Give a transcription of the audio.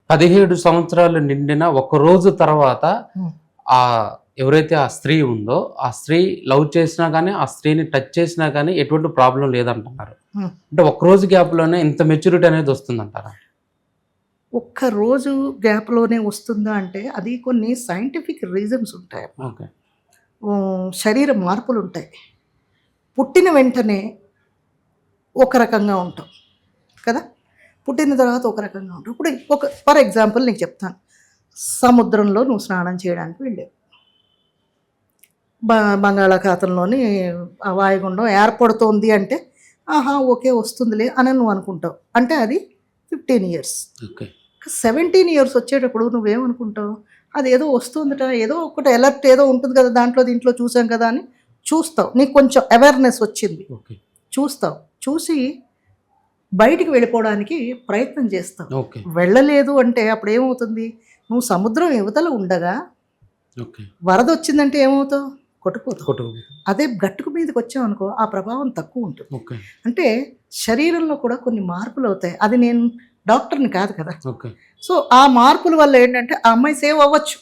17 సంవత్సరాలు నిండిన ఒక రోజు తర్వాత ఉమ్, ఆ ఎవరైతే ఆ స్త్రీ ఉందో ఆ స్త్రీ లవ్ చేసినా కానీ ఆ స్త్రీని టచ్ చేసినా కానీ ఎటువంటి ప్రాబ్లం లేదంటున్నారు. ఉమ్. అంటే ఒక రోజు గ్యాప్లోనే ఇంత మెచ్యూరిటీ అనేది వస్తుందంటారా? ఒక్క రోజు గ్యాప్లోనే వస్తుందా అంటే అది కొన్ని సైంటిఫిక్ రీజన్స్ ఉంటాయి. ఓకే. శరీర మార్పులు ఉంటాయి. పుట్టిన వెంటనే ఒక రకంగా ఉంటాం కదా. పుట్టిన తర్వాత ఒక రకంగా ఉంటాం. ఇప్పుడు ఫర్ ఎగ్జాంపుల్ నీకు చెప్తాను. సముద్రంలో నువ్వు స్నానం చేయడానికి వెళ్ళావు. బంగాళాఖాతంలోని ఆ వాయుగుండం ఏర్పడుతోంది అంటే ఆహా ఓకే వస్తుందిలే అని నువ్వు అనుకుంటావు. అంటే అది 15 ఇయర్స్. ఓకే. 17 ఇయర్స్ వచ్చేటప్పుడు నువ్వేమనుకుంటావు, అదేదో వస్తుందట, ఏదో ఒకటి అలర్ట్ ఏదో ఉంటుంది కదా దాంట్లో దీంట్లో చూసాం కదా అని చూస్తావు. నీకు కొంచెం అవేర్నెస్ వచ్చింది, ఓకే. చూస్తావు. చూసి బయటికి వెళ్ళిపోవడానికి ప్రయత్నం చేస్తావు. ఓకే. వెళ్ళలేదు అంటే అప్పుడు ఏమవుతుంది, నువ్వు సముద్రం యువతల ఉండగా ఓకే. వరద వచ్చిందంటే ఏమవుతావు, కొట్టుకుపోతావు. కొట్టుకు. అదే గట్టుకు మీదకి వచ్చావనుకో ఆ ప్రభావం తక్కువ ఉంటుంది. ఓకే. అంటే శరీరంలో కూడా కొన్ని మార్పులు అవుతాయి. అది నేను డాక్టర్ని కాదు కదా. ఓకే. సో ఆ మార్పుల వల్ల ఏంటంటే ఆ అమ్మాయి సేవ్ అవ్వచ్చు.